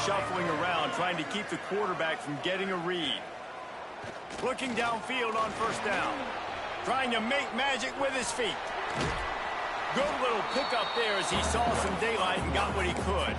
shuffling around, trying to keep the quarterback from getting a read. Looking downfield on first down. Trying to make magic with his feet. Good little pickup there as he saw some daylight and got what he could.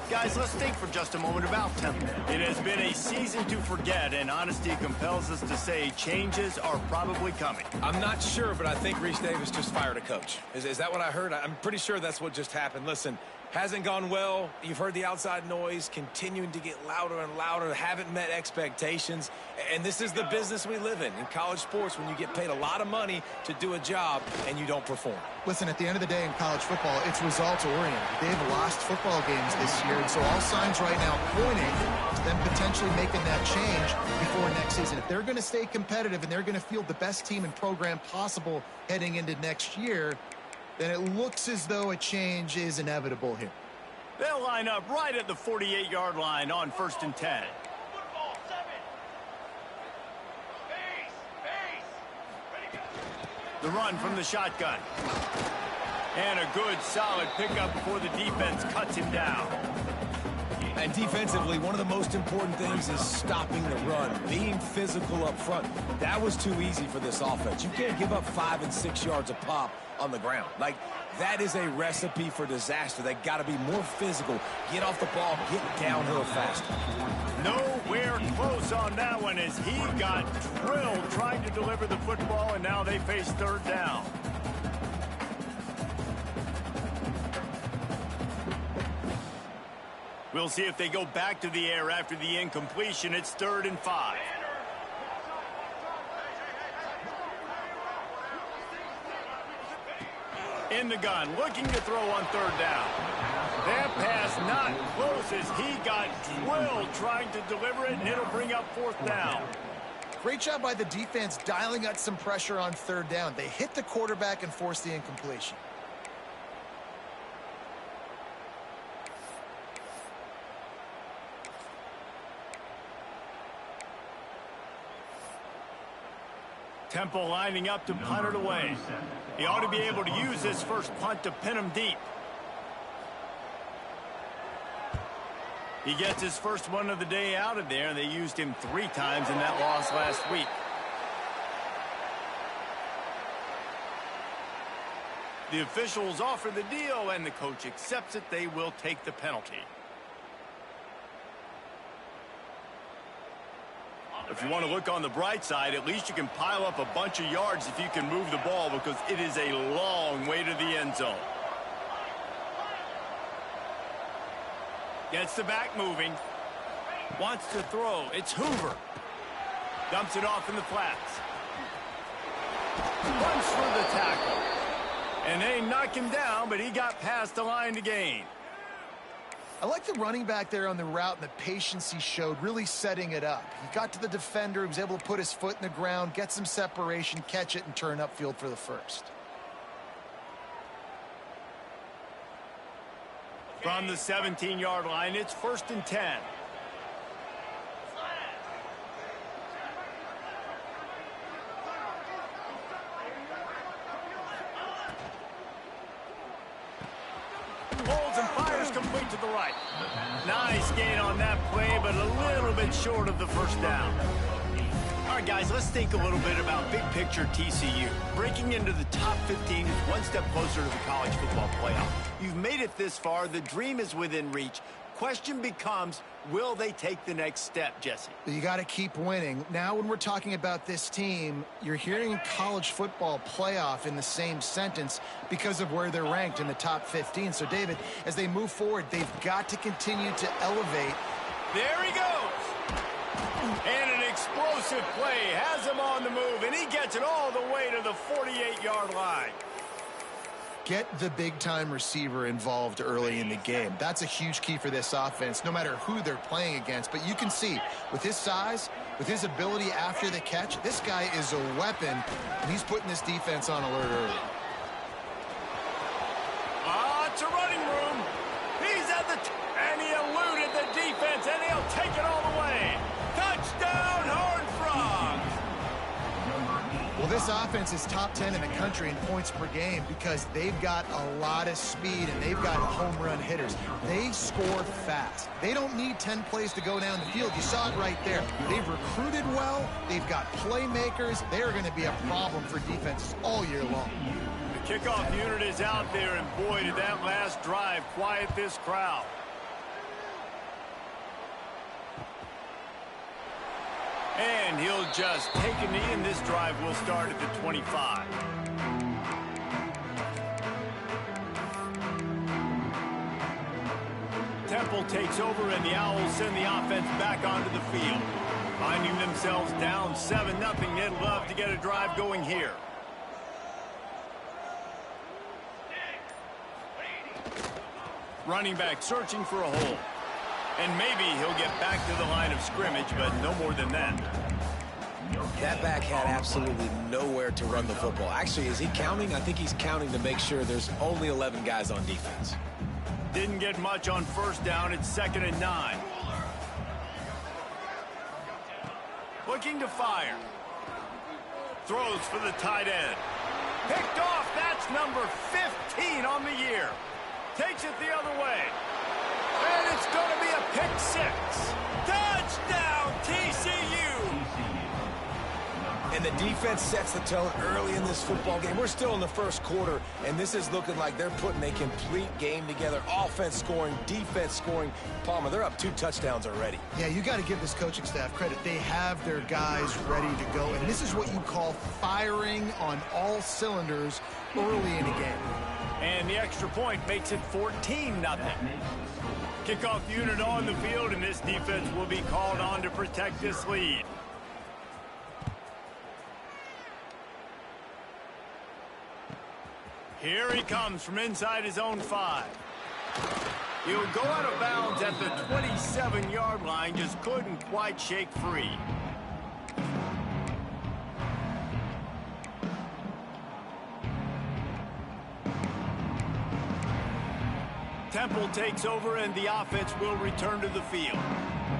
Guys, let's think for just a moment about Temple. It has been a season to forget, and honesty compels us to say changes are probably coming. I'm not sure, but I think Reese Davis just fired a coach. Is that what I heard? I'm pretty sure that's what just happened. Listen, hasn't gone well. You've heard the outside noise continuing to get louder and louder. Haven't met expectations. And this is the business we live in college sports, when you get paid a lot of money to do a job and you don't perform. Listen, at the end of the day in college football, it's results-oriented. They've lost football games this year, and so all signs right now pointing to them potentially making that change before next season. If they're going to stay competitive and they're going to field the best team and program possible heading into next year, then it looks as though a change is inevitable here. They'll line up right at the 48-yard line on 1st and 10. The run from the shotgun. And a good, solid pickup before the defense cuts him down. And defensively, one of the most important things is stopping the run, being physical up front. That was too easy for this offense. You can't give up 5 and 6 yards a pop on the ground. Like, that is a recipe for disaster. They got to be more physical, get off the ball, get downhill faster. Nowhere close on that one as he got drilled trying to deliver the football, and now they face 3rd down. We'll see if they go back to the air after the incompletion. It's 3rd and 5. In the gun, looking to throw on 3rd down. That pass not close as he got drilled trying to deliver it, and it'll bring up 4th down. Great job by the defense dialing out some pressure on 3rd down. They hit the quarterback and forced the incompletion. Temple lining up to punt it away. He ought to be able to use this first punt to pin him deep. He gets his first one of the day out of there, and they used him 3 times in that loss last week. The officials offer the deal, and the coach accepts it. They will take the penalty. If you want to look on the bright side, at least you can pile up a bunch of yards if you can move the ball, because it is a long way to the end zone. Gets the back moving. Wants to throw. It's Hoover. Dumps it off in the flats. Runs through the tackle. And they knock him down, but he got past the line to gain. I like the running back there on the route and the patience he showed, really setting it up. He got to the defender, he was able to put his foot in the ground, get some separation, catch it, and turn upfield for the first. From the 17-yard line, it's 1st and 10. Holds and fires complete to the right. Nice gain on that play, but a little bit short of the 1st down. All right, guys, let's think a little bit about big picture TCU. Breaking into the top 15 is one step closer to the college football playoff. You've made it this far. The dream is within reach. Question becomes, will they take the next step, Jesse? You got to keep winning. Now, when we're talking about this team, you're hearing college football playoff in the same sentence because of where they're ranked in the top 15. So, David, as they move forward, they've got to continue to elevate. There he goes. And an explosive play has him on the move, and he gets it all the way to the 48-yard line. Get the big-time receiver involved early in the game. That's a huge key for this offense, no matter who they're playing against. But you can see, with his size, with his ability after the catch, this guy is a weapon, and he's putting this defense on alert early. It's a running room. He's at the and he eluded the defense, and he'll take it all the way. Touchdown, Horned Frogs! Well, this offense is top 10 in the country in points per game because they've got a lot of speed and they've got home run hitters. They score fast. They don't need 10 plays to go down the field. You saw it right there. They've recruited well. They've got playmakers. They are going to be a problem for defenses all year long. The kickoff unit is out there, and boy, did that last drive quiet this crowd. And he'll just take a knee, and this drive will start at the 25. Temple takes over, and the Owls send the offense back onto the field. Finding themselves down 7-0, they'd love to get a drive going here. Running back searching for a hole. And maybe he'll get back to the line of scrimmage, but no more than that. That back had absolutely nowhere to run the football. Actually, is he counting? I think he's counting to make sure there's only 11 guys on defense. Didn't get much on first down. It's 2nd and 9. Looking to fire. Throws for the tight end. Picked off. That's number 15 on the year. Takes it the other way. And it's going to be a pick 6. Touchdown, TCU! And the defense sets the tone early in this football game. We're still in the first quarter, and this is looking like they're putting a complete game together. Offense scoring, defense scoring. Palmer, they're up 2 touchdowns already. Yeah, you got to give this coaching staff credit. They have their guys ready to go, and this is what you call firing on all cylinders early in a game. And the extra point makes it 14-0. Kickoff unit on the field, and this defense will be called on to protect this lead. Here he comes from inside his own 5. He'll go out of bounds at the 27-yard line, just couldn't quite shake free. Temple takes over, and the offense will return to the field.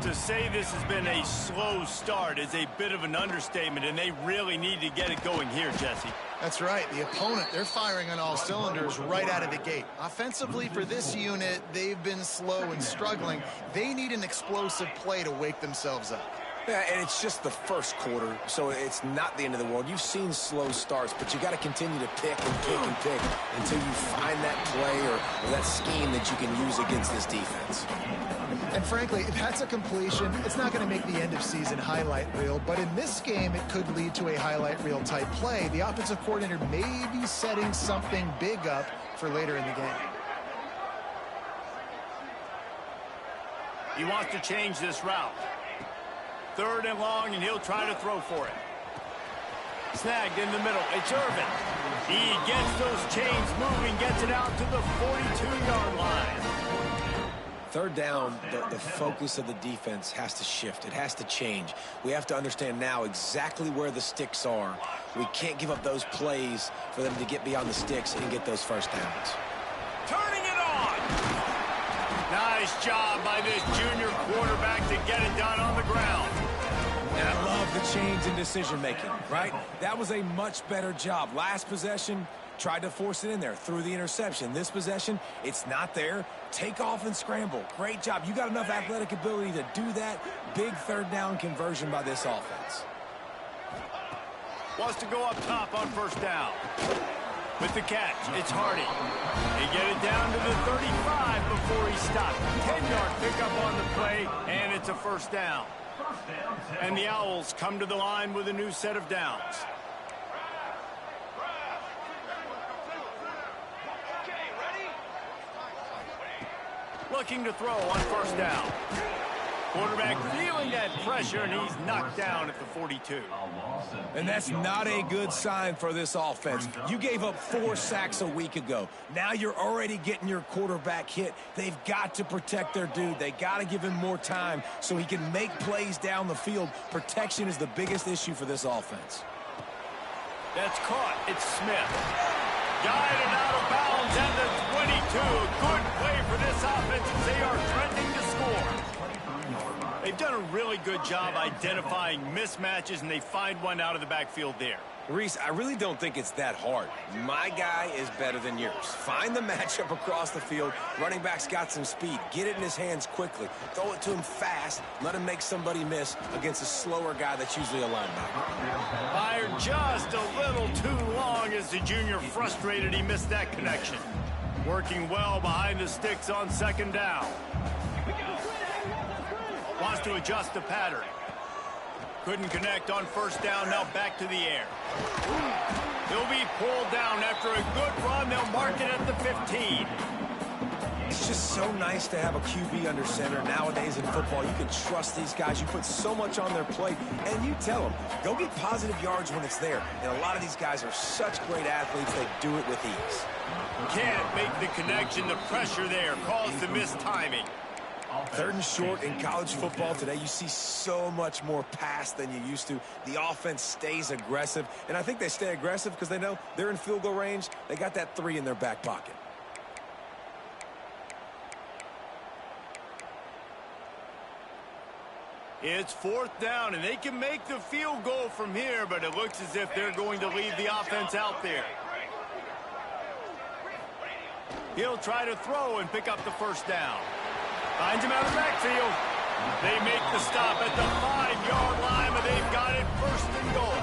To say this has been a slow start is a bit of an understatement, and they really need to get it going here, Jesse. That's right. The opponent, they're firing on all cylinders right out of the gate. Offensively, for this unit, they've been slow and struggling. They need an explosive play to wake themselves up. Yeah, and it's just the first quarter, so it's not the end of the world. You've seen slow starts, but you got to continue to pick and pick and pick until you find that play or that scheme that you can use against this defense. And frankly, if that's a completion, it's not going to make the end of season highlight reel, but in this game, it could lead to a highlight reel type play. The offensive coordinator may be setting something big up for later in the game. He wants to change this route. 3rd and long, and he'll try to throw for it. Snagged in the middle. It's Irvin. He gets those chains moving, gets it out to the 42-yard line. 3rd down, the focus of the defense has to shift. It has to change. We have to understand now exactly where the sticks are. We can't give up those plays for them to get beyond the sticks and get those first downs. Turning it on. Nice job by this junior quarterback to get it done on the ground. And I love the change in decision-making, right? That was a much better job. Last possession, tried to force it in there, threw the interception. This possession, it's not there. Take off and scramble. Great job. You got enough athletic ability to do that. Big 3rd down conversion by this offense. Wants to go up top on first down. With the catch, it's Hardy. They get it down to the 35 before he stopped. 10-yard pickup on the play, and it's a first down. And the Owls come to the line with a new set of downs. Looking to throw on first down. Quarterback feeling that pressure, and he's knocked down at the 42. And that's not a good sign for this offense. You gave up 4 sacks a week ago. Now you're already getting your quarterback hit. They've got to protect their dude. They got to give him more time so he can make plays down the field. Protection is the biggest issue for this offense. That's caught. It's Smith. Guided out of bounds at the 22. Good play for this offense as they are threatening to score. They've done a really good job identifying mismatches, and they find one out of the backfield there. Reese, I really don't think it's that hard. My guy is better than yours. Find the matchup across the field. Running back's got some speed. Get it in his hands quickly. Throw it to him fast. Let him make somebody miss against a slower guy that's usually a linebacker. Fired just a little too long as the junior frustrated he missed that connection. Working well behind the sticks on second down. Wants to adjust the pattern. Couldn't connect on first down, now back to the air. He'll be pulled down after a good run. They'll mark it at the 15. It's just so nice to have a QB under center. Nowadays in football, you can trust these guys. You put so much on their plate, and you tell them, go get positive yards when it's there. And a lot of these guys are such great athletes, they do it with ease. Can't make the connection. The pressure there caused the missed timing. 3rd and short in college football today. You see so much more pass than you used to. The offense stays aggressive, and I think they stay aggressive because they know they're in field goal range. They got that 3 in their back pocket. It's 4th down, and they can make the field goal from here, but it looks as if they're going to leave the offense out there. He'll try to throw and pick up the first down. Finds him out of the backfield. They make the stop at the 5-yard line, but they've got it 1st and goal.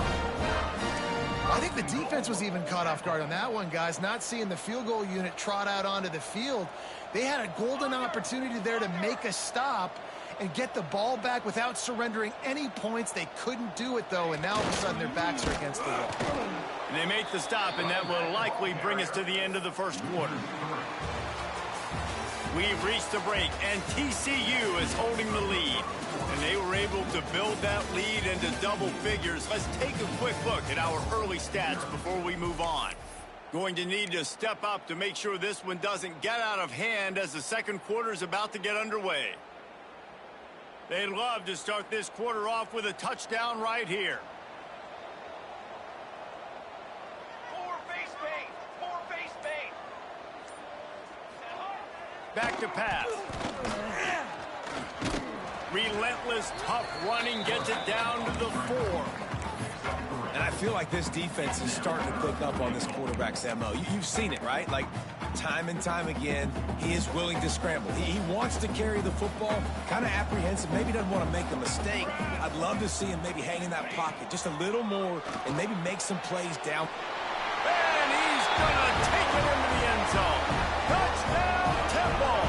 I think the defense was even caught off guard on that one, guys. Not seeing the field goal unit trot out onto the field. They had a golden opportunity there to make a stop and get the ball back without surrendering any points. They couldn't do it, though, and now all of a sudden their backs are against the wall. And they make the stop, and that will likely bring us to the end of the 1st quarter. We've reached the break, and TCU is holding the lead. And they were able to build that lead into double figures. Let's take a quick look at our early stats before we move on. Going to need to step up to make sure this one doesn't get out of hand as the 2nd quarter is about to get underway. They'd love to start this quarter off with a touchdown right here. Back to pass. Relentless, tough running gets it down to the 4. And I feel like this defense is starting to pick up on this quarterback's MO. You've seen it, right? Like, time and time again, he is willing to scramble. He wants to carry the football, kind of apprehensive, maybe doesn't want to make a mistake. I'd love to see him maybe hang in that pocket just a little more and maybe make some plays down. And he's going to take it into the end zone. Touchdown, Temple!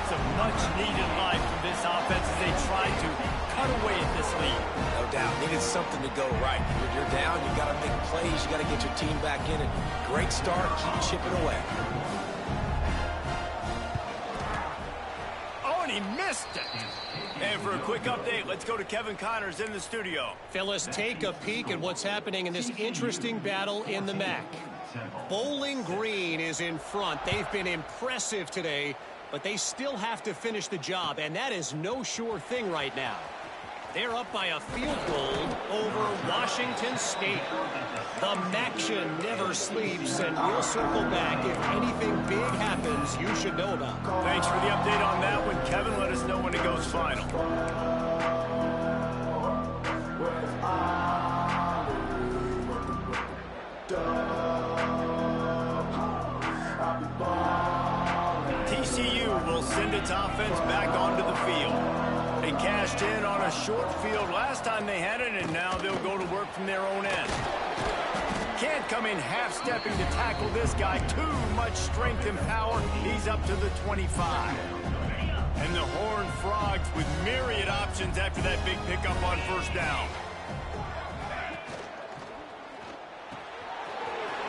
It's a much-needed life from this offense as they try to cut away at this lead. No doubt. Needed something to go right. You're down. You got to make plays. You got to get your team back in it. Great start. Keep chipping away. Oh, and he missed it. And for a quick update, let's go to Kevin Connors in the studio. Phyllis, take a peek at what's happening in this interesting battle in the MAC. Bowling Green is in front. They've been impressive today, but they still have to finish the job, and that is no sure thing right now. They're up by a field goal over Washington State. The MACtion never sleeps, and we'll circle back if anything big happens you should know about. Thanks for the update on that one, Kevin. Let us know when it goes final. TCU will send its offense back onto the field. They cashed in on a short field last time they had it, and now they'll go to work from their own end. Can't come in half-stepping to tackle this guy. Too much strength and power. He's up to the 25. And the Horned Frogs with myriad options after that big pickup on first down.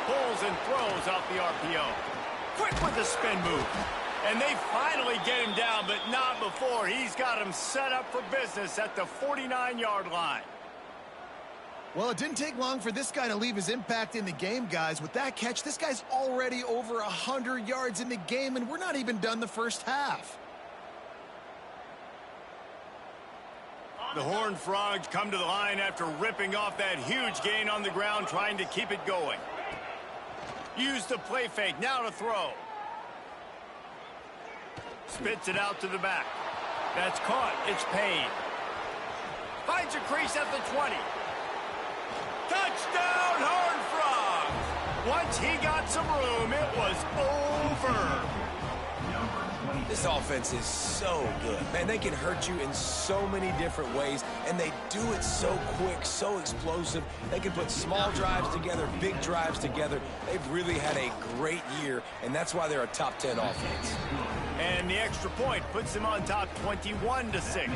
Pulls and throws off the RPO. Quick with the spin move. And they finally get him down, but not before. He's got him set up for business at the 49-yard line. Well, it didn't take long for this guy to leave his impact in the game, guys. With that catch, this guy's already over 100 yards in the game, and we're not even done the first half. The Horned Frogs come to the line after ripping off that huge gain on the ground, trying to keep it going. Use the play fake, now to throw. Spits it out to the back. That's caught. It's Payne. Finds a crease at the 20. Once he got some room, it was over. This offense is so good. Man, they can hurt you in so many different ways, and they do it so quick, so explosive. They can put small drives together, big drives together. They've really had a great year, and that's why they're a top 10 offense. And the extra point puts them on top 21-6.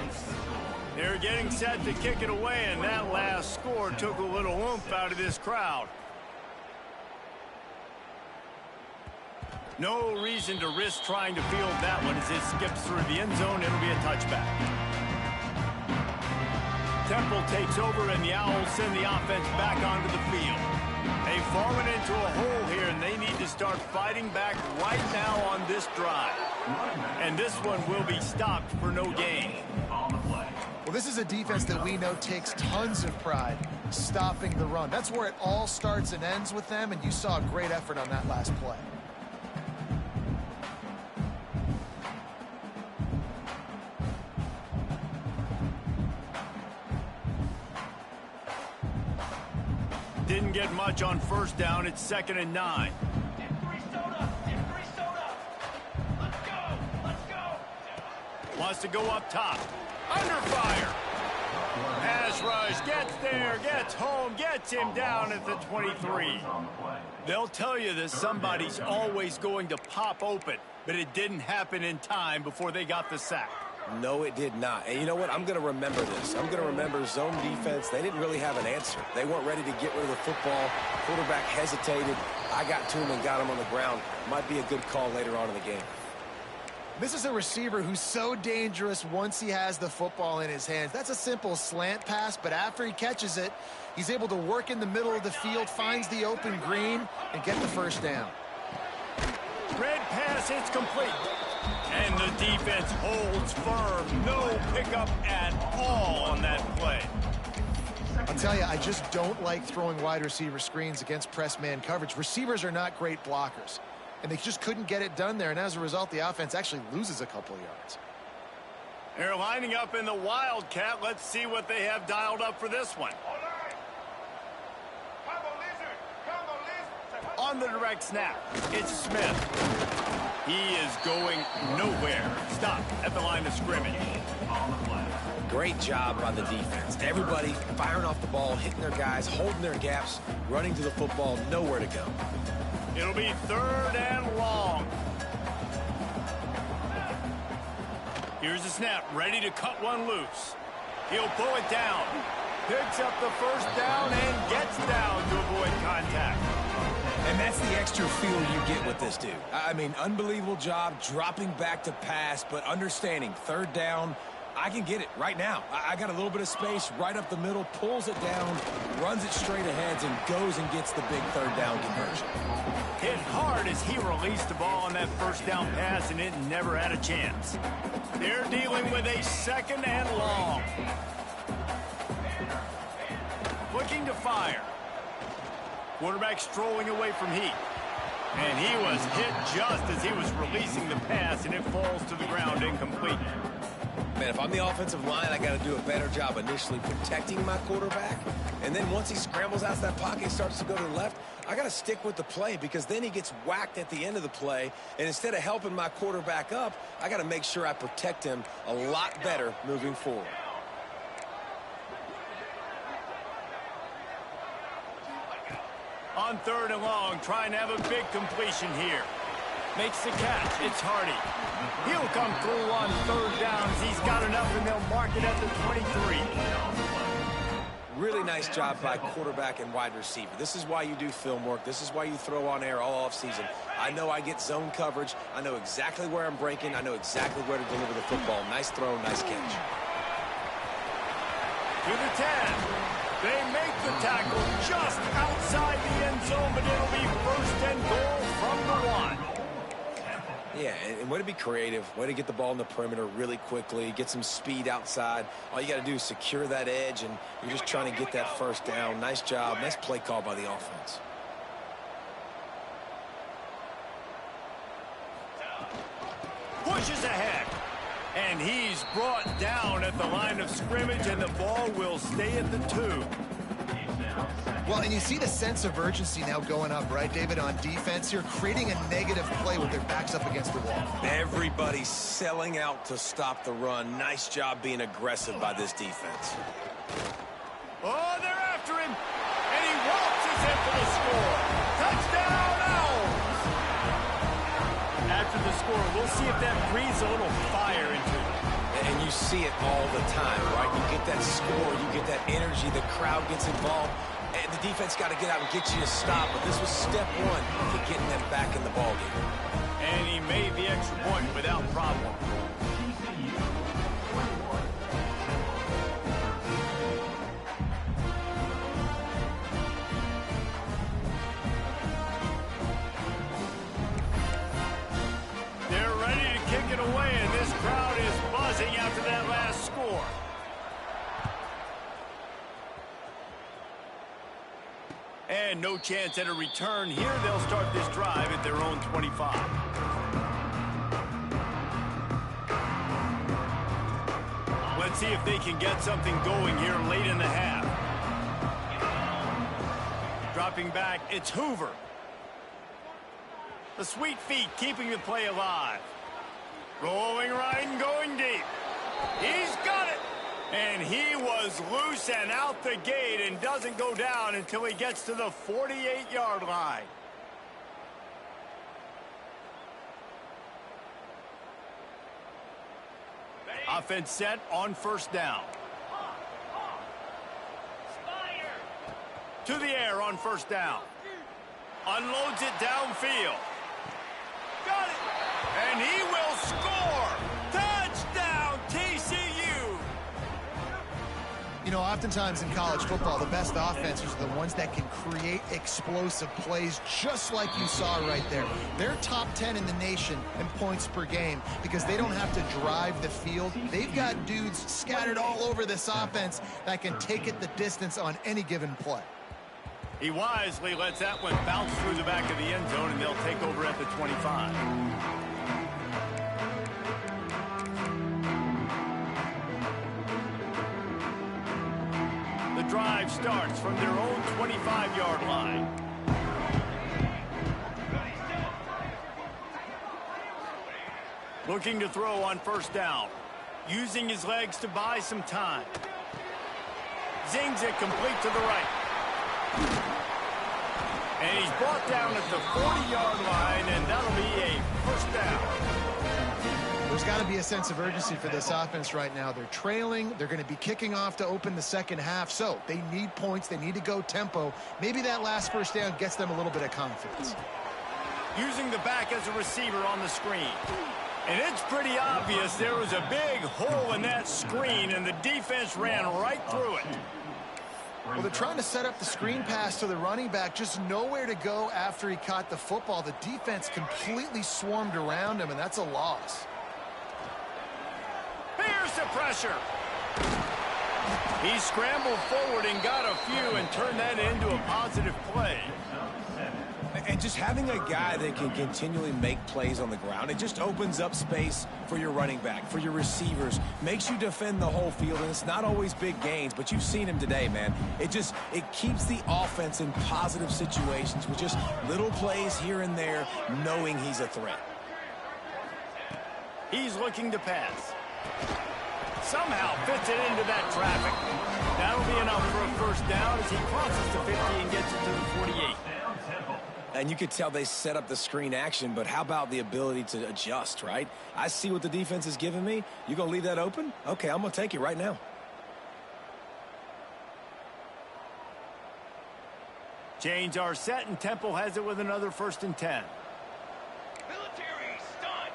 They're getting set to kick it away, and that last score took a little oomph out of this crowd. No reason to risk trying to field that one as it skips through the end zone. It'll be a touchback. Temple takes over, and the Owls send the offense back onto the field. They've fallen into a hole here, and they need to start fighting back right now on this drive. And this one will be stopped for no gain. Well, this is a defense that we know takes tons of pride stopping the run. That's where it all starts and ends with them, and you saw a great effort on that last play. Didn't get much on first down. It's 2nd and 9. Wants to go up top. Under fire. Pass rush. Gets there. Gets home. Gets him down at the 23. They'll tell you that somebody's always going to pop open, but it didn't happen in time before they got the sack. No, it did not. And you know what? I'm going to remember this. I'm going to remember zone defense. They didn't really have an answer. They weren't ready to get rid of the football. Quarterback hesitated. I got to him and got him on the ground. Might be a good call later on in the game. This is a receiver who's so dangerous once he has the football in his hands. That's a simple slant pass, but after he catches it, he's able to work in the middle of the field, finds the open green, and get the first down. Red pass, it's complete. And the defense holds firm. No pickup at all on that play. I'll tell you, I just don't like throwing wide receiver screens against press man coverage. Receivers are not great blockers, and they just couldn't get it done there. And as a result, the offense actually loses a couple of yards. They're lining up in the Wildcat. Let's see what they have dialed up for this one. On the direct snap, it's Smith. He is going nowhere. Stop at the line of scrimmage. Great job by the defense. Everybody firing off the ball, hitting their guys, holding their gaps, running to the football, nowhere to go. It'll be 3rd and long. Here's the snap, ready to cut one loose. He'll pull it down. Picks up the first down and gets down to avoid contact. And that's the extra feel you get with this dude. I mean, unbelievable job dropping back to pass, but understanding 3rd down, I can get it right now. I got a little bit of space right up the middle, pulls it down, runs it straight ahead, and goes and gets the big 3rd down conversion. Hit hard as he released the ball on that first down pass, and it never had a chance. They're dealing with a 2nd and long. Looking to fire. Quarterback strolling away from heat. And he was hit just as he was releasing the pass, and it falls to the ground incomplete. Man, if I'm the offensive line, I got to do a better job initially protecting my quarterback. And then once he scrambles out of that pocket and starts to go to the left, I got to stick with the play because then he gets whacked at the end of the play. And instead of helping my quarterback up, I got to make sure I protect him a lot better moving forward. On 3rd and long, trying to have a big completion here. Makes the catch. It's Hardy. He'll come through on 3rd down as he's got enough, and they'll mark it at the 23. Really nice job by quarterback and wide receiver. This is why you do film work. This is why you throw on air all offseason. I know I get zone coverage. I know exactly where I'm breaking. I know exactly where to deliver the football. Nice throw, nice catch. To the 10. They make the tackle just outside the end zone, but it'll be 1st and goal from the 1. Yeah, and way to be creative, way to get the ball in the perimeter really quickly, get some speed outside. All you got to do is secure that edge, and you're just trying to get that 1st down. Nice job, nice play call by the offense. Pushes ahead, and he's brought down at the line of scrimmage, and the ball will stay at the 2. Well, and you see the sense of urgency now going up, right, David, on defense here, creating a negative play with their backs up against the wall. Everybody's selling out to stop the run. Nice job being aggressive by this defense. Oh, they're after him. And he waltzes in for the score. Touchdown, Owls! After the score, we'll see if that breathes a little fire into it. And you see it all the time, right? You get that score, you get that energy, the crowd gets involved, and the defense got to get out and get you to stop. But this was step one to getting them back in the ballgame. And he made the extra point without problem. They're ready to kick it away, and this crowd is buzzing after that last score. And no chance at a return here. They'll start this drive at their own 25. Let's see if they can get something going here late in the half. Dropping back, it's Hoover. The sweet feet keeping the play alive. Rolling right and going deep. He's got it. And he was loose and out the gate and doesn't go down until he gets to the 48-yard line. Offense set on first down. To the air on first down. Unloads it downfield. Got it. And he will score. Touchdown, TCU. You know, oftentimes in college football, the best offenses are the ones that can create explosive plays, just like you saw right there. They're top 10 in the nation in points per game because they don't have to drive the field. They've got dudes scattered all over this offense that can take it the distance on any given play. He wisely lets that one bounce through the back of the end zone, and they'll take over at the 25. The drive starts from their own 25-yard line. Looking to throw on first down. Using his legs to buy some time. Zings it complete to the right. And he's brought down at the 40-yard line, and that'll be a first down. There's got to be a sense of urgency for this offense right now. They're trailing. They're going to be kicking off to open the second half. So they need points. They need to go tempo. Maybe that last first down gets them a little bit of confidence. Using the back as a receiver on the screen. And it's pretty obvious there was a big hole in that screen, and the defense ran right through it. Well, they're trying to set up the screen pass to the running back, just nowhere to go after he caught the football. The defense completely swarmed around him, and that's a loss. Here's the pressure. He scrambled forward and got a few and turned that into a positive play. And just having a guy that can continually make plays on the ground, it just opens up space for your running back, for your receivers, makes you defend the whole field, and it's not always big gains, but you've seen him today, man. It keeps the offense in positive situations with just little plays here and there, knowing he's a threat. He's looking to pass. Somehow fits it into that traffic. That'll be enough for a first down as he crosses the 50 and gets it to the 48. And you could tell they set up the screen action, but how about the ability to adjust, right? I see what the defense is giving me. You going to leave that open? Okay, I'm going to take it right now. Chains are set, and Temple has it with another 1st and 10. Military stunt.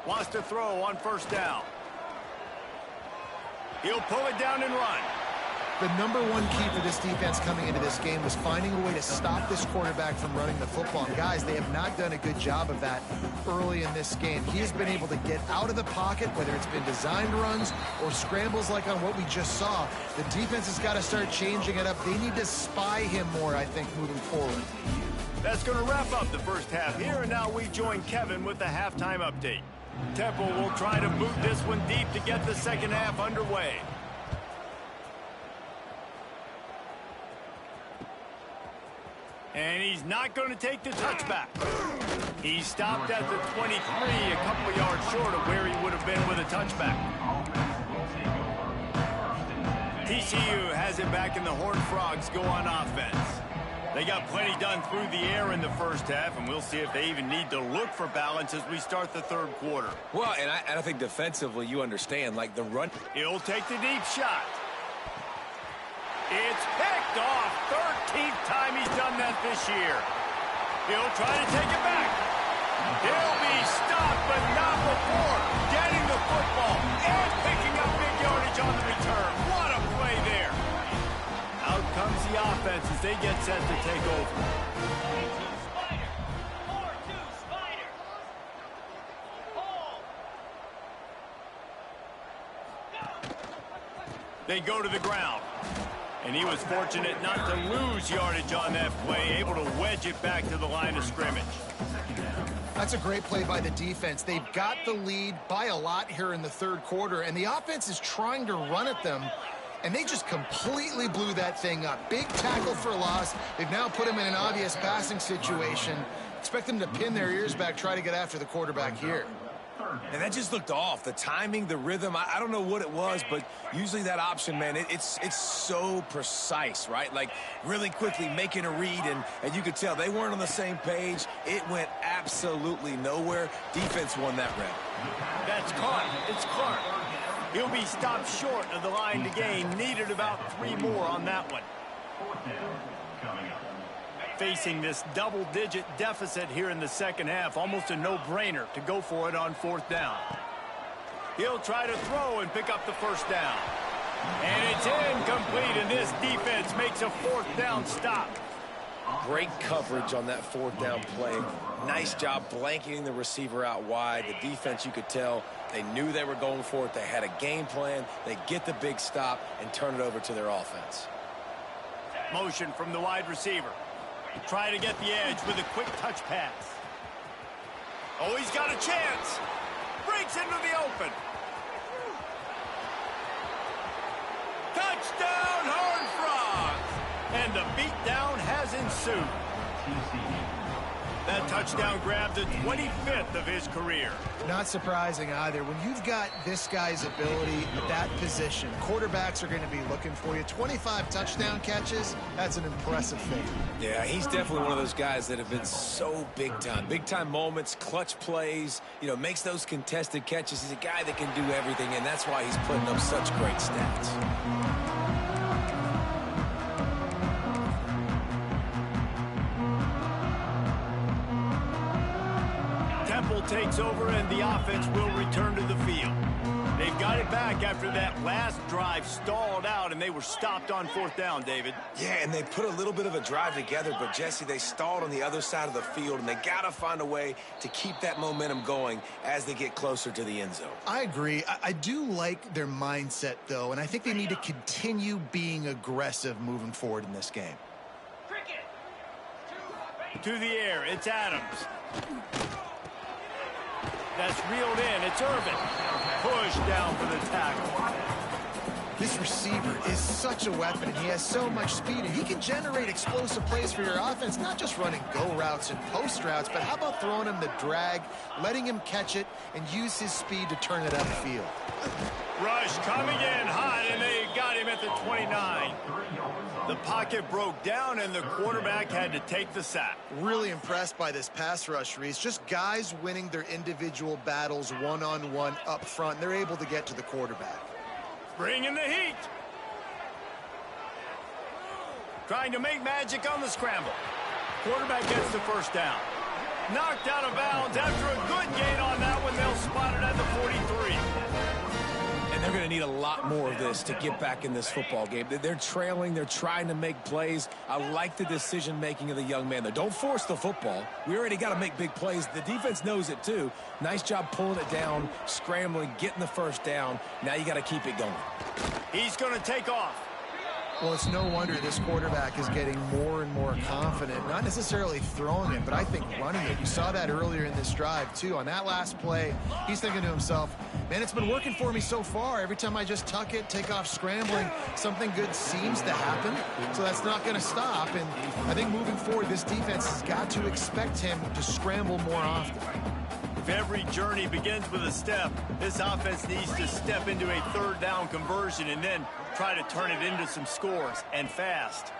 Wants to throw on first down. He'll pull it down and run. The number one key for this defense coming into this game was finding a way to stop this quarterback from running the football. And guys, they have not done a good job of that early in this game. He has been able to get out of the pocket, whether it's been designed runs or scrambles like on what we just saw. The defense has got to start changing it up. They need to spy him more, I think, moving forward. That's going to wrap up the first half here, and now we join Kevin with the halftime update. Temple will try to boot this one deep to get the second half underway. And he's not going to take the touchback. He stopped at the 23, a couple yards short of where he would have been with a touchback. TCU has it back, and the Horned Frogs go on offense. They got plenty done through the air in the first half, and we'll see if they even need to look for balance as we start the third quarter. Well, and I think defensively, you understand, like the run. He'll take the deep shot. It's picked off. 13th time he's done that this year. He'll try to take it back. He'll be stopped, but not before getting the football and picking up big yardage on the return. What a play there. Out comes the offense as they get set to take over. 4-2 Spider. Ball. They go to the ground. And he was fortunate not to lose yardage on that play, able to wedge it back to the line of scrimmage. That's a great play by the defense. They've got the lead by a lot here in the third quarter, and the offense is trying to run at them, and they just completely blew that thing up. Big tackle for loss. They've now put him in an obvious passing situation. Expect them to pin their ears back, try to get after the quarterback here. And that just looked off. The timing, the rhythm, I don't know what it was, but usually that option, man, it's so precise, right? Like really quickly making a read, and you could tell they weren't on the same page. It went absolutely nowhere. Defense won that round. That's Clark. It's Clark. He'll be stopped short of the line to gain. Needed about 3 more on that one. Facing this double-digit deficit here in the second half, almost a no-brainer to go for it on 4th down. He'll try to throw and pick up the first down. And it's incomplete, and this defense makes a 4th down stop. Great coverage on that 4th down play. Nice job blanketing the receiver out wide. The defense, you could tell, they knew they were going for it. They had a game plan. They get the big stop and turn it over to their offense. Motion from the wide receiver. Try to get the edge with a quick touch pass. Oh, he's got a chance. Breaks into the open. Touchdown, Horned Frogs! And the beatdown has ensued. That touchdown grabbed the 25th of his career. Not surprising either. When you've got this guy's ability at that position, quarterbacks are going to be looking for you. 25 touchdown catches, that's an impressive thing. Yeah, he's definitely one of those guys that have been so big time. Big time moments, clutch plays, you know, makes those contested catches. He's a guy that can do everything, and that's why he's putting up such great stats. Takes over and the offense will return to the field. They've got it back after that last drive stalled out, and they were stopped on 4th down, David. Yeah, and they put a little bit of a drive together, but Jesse, they stalled on the other side of the field, and they got to find a way to keep that momentum going as they get closer to the end zone. I agree. I do like their mindset, though, and I think they need to continue being aggressive moving forward in this game. To the air, it's Adams. That's reeled in. It's Irvin. Push down for the tackle. This receiver is such a weapon, and he has so much speed, and he can generate explosive plays for your offense, not just running go routes and post routes, but how about throwing him the drag, letting him catch it, and use his speed to turn it upfield. Rush coming in hot, and they got him at the 29. The pocket broke down, and the quarterback had to take the sack. Really impressed by this pass rush, Reese. Just guys winning their individual battles one-on-one up front. They're able to get to the quarterback. Bringing the heat. Trying to make magic on the scramble. Quarterback gets the first down. Knocked out of bounds after a good gain on that one. They'll spot it at the 43. And they're going to need a lot more of this to get back in this football game. They're trailing. They're trying to make plays. I like the decision-making of the young man. Don't force the football. We already got to make big plays. The defense knows it, too. Nice job pulling it down, scrambling, getting the first down. Now you got to keep it going. He's going to take off. Well, it's no wonder this quarterback is getting more and more confident, not necessarily throwing it, but I think running it. You saw that earlier in this drive, too. On that last play, he's thinking to himself, man, it's been working for me so far. Every time I just tuck it, take off scrambling, something good seems to happen. So that's not going to stop. And I think moving forward, this defense has got to expect him to scramble more often. If every journey begins with a step, this offense needs to step into a third down conversion and then try to turn it into some scores, and fast.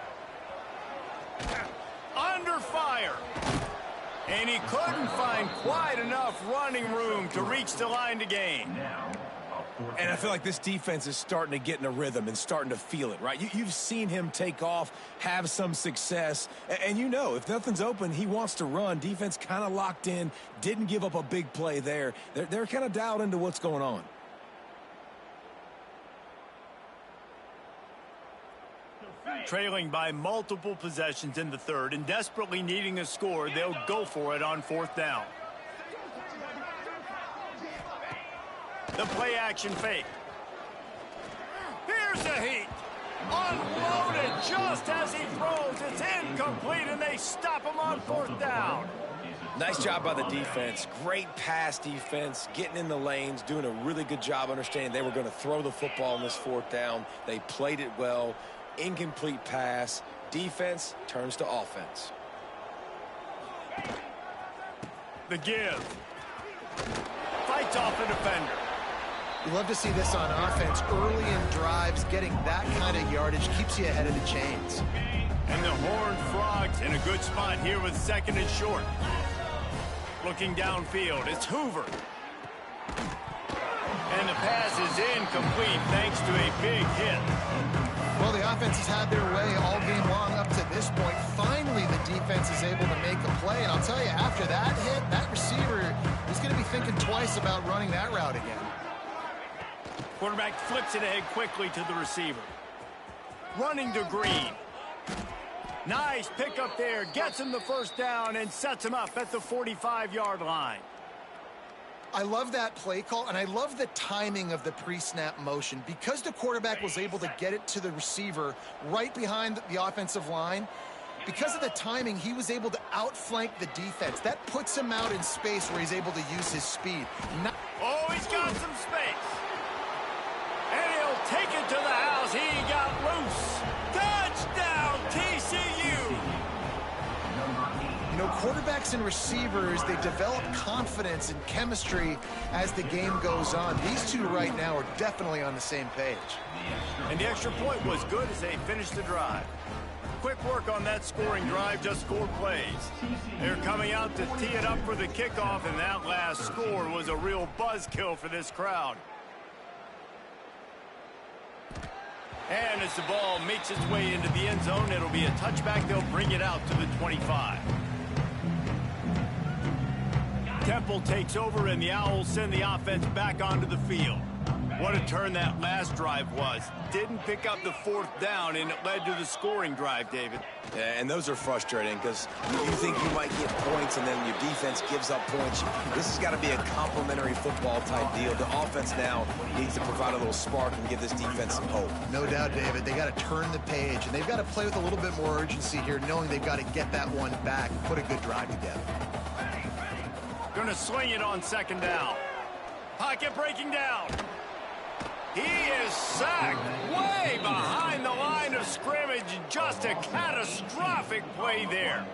Under fire. And he couldn't find quite enough running room to reach the line to gain. And I feel like this defense is starting to get in a rhythm and starting to feel it, right? You've seen him take off, have some success, and you know if nothing's open, he wants to run. Defense kind of locked in, didn't give up a big play there. They're kind of dialed into what's going on. Trailing by multiple possessions in the third and desperately needing a score, they'll go for it on fourth down. The play-action fake. Here's the heat. Unloaded just as he throws. It's incomplete, and they stop him on fourth down. Nice job by the defense. Great pass defense, getting in the lanes, doing a really good job understanding they were going to throw the football on this fourth down. They played it well. Incomplete pass. Defense turns to offense. The give. Fights off a defender. You love to see this on offense. Early in drives, getting that kind of yardage keeps you ahead of the chains. And the Horned Frogs in a good spot here with second and short. Looking downfield, it's Hoover. And the pass is incomplete thanks to a big hit. Well, the offense has had their way all game long up to this point. Finally, the defense is able to make a play. And I'll tell you, after that hit, that receiver is going to be thinking twice about running that route again. Quarterback flips it ahead quickly to the receiver. Running to Green. Nice pickup there. Gets him the first down and sets him up at the 45-yard line. I love that play call, and I love the timing of the pre-snap motion. Because the quarterback was able to get it to the receiver right behind the offensive line, because of the timing, he was able to outflank the defense. That puts him out in space where he's able to use his speed. Oh, he's got some space. And he'll take it to the house. He got loose. Touchdown, TCU. You know, quarterbacks and receivers, they develop confidence and chemistry as the game goes on. These two right now are definitely on the same page. And the extra point was good as they finished the drive. Quick work on that scoring drive, just 4 plays. They're coming out to tee it up for the kickoff, and that last score was a real buzzkill for this crowd. And as the ball makes its way into the end zone, it'll be a touchback. They'll bring it out to the 25. Temple takes over, and the Owls send the offense back onto the field. What a turn that last drive was. Didn't pick up the fourth down, and it led to the scoring drive, David. Yeah, and those are frustrating because you think you might get points, and then your defense gives up points. This has got to be a complimentary football type deal. The offense now needs to provide a little spark and give this defense some hope. No doubt, David. They got to turn the page, and they've got to play with a little bit more urgency here, knowing they've got to get that one back and put a good drive together. Going to swing it on second down. Pocket breaking down. He is sacked way behind the line of scrimmage. Just a catastrophic play there.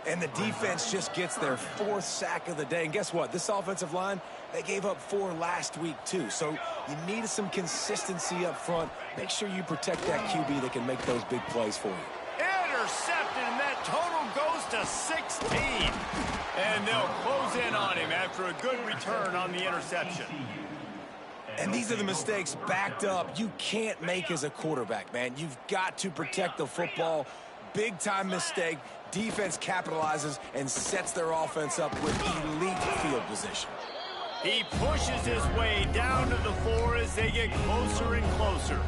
And the defense just gets their 4th sack of the day. And guess what? This offensive line, they gave up 4 last week too. So you need some consistency up front. Make sure you protect that QB that can make those big plays for you. Intercepted, and that total goes to 16. And they'll close in on him after a good return on the interception. And these are the mistakes backed up you can't make as a quarterback, man. You've got to protect the football. Big-time mistake. Defense capitalizes and sets their offense up with elite field position. He pushes his way down to the 4 as they get closer and closer.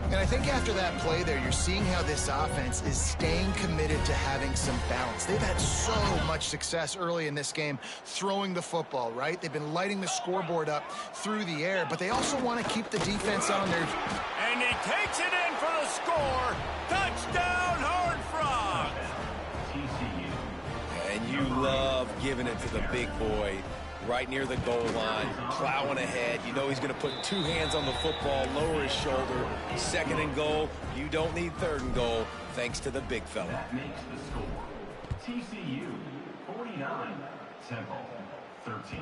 And I think after that play there, you're seeing how this offense is staying committed to having some balance. They've had so much success early in this game throwing the football, right? They've been lighting the scoreboard up through the air, but they also want to keep the defense on their... And he takes it in for the score. Touchdown, Horned Frogs. And you love giving it to the big boy right near the goal line, plowing ahead. You know he's going to put two hands on the football, lower his shoulder. Second and goal. You don't need third and goal, thanks to the big fella. That makes the score. TCU 49, Temple 13.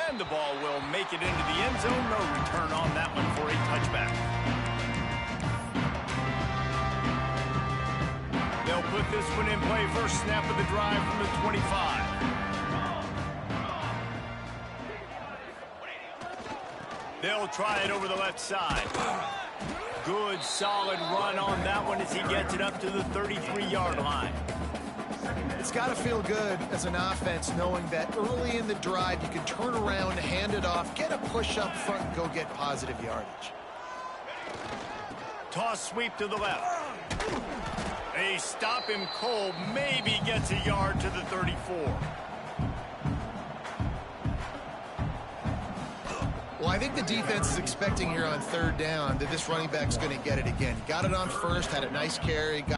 And the ball will make it into the end zone. No return on that one for a touchback. They'll put this one in play. First snap of the drive from the 25. They'll try it over the left side. Good, solid run on that one as he gets it up to the 33-yard line. It's got to feel good as an offense knowing that early in the drive you can turn around, hand it off, get a push up front, and go get positive yardage. Toss sweep to the left. They stop him cold, maybe gets a yard to the 34. Well, I think the defense is expecting here on third down that this running back's going to get it again. Got it on first, had a nice carry, got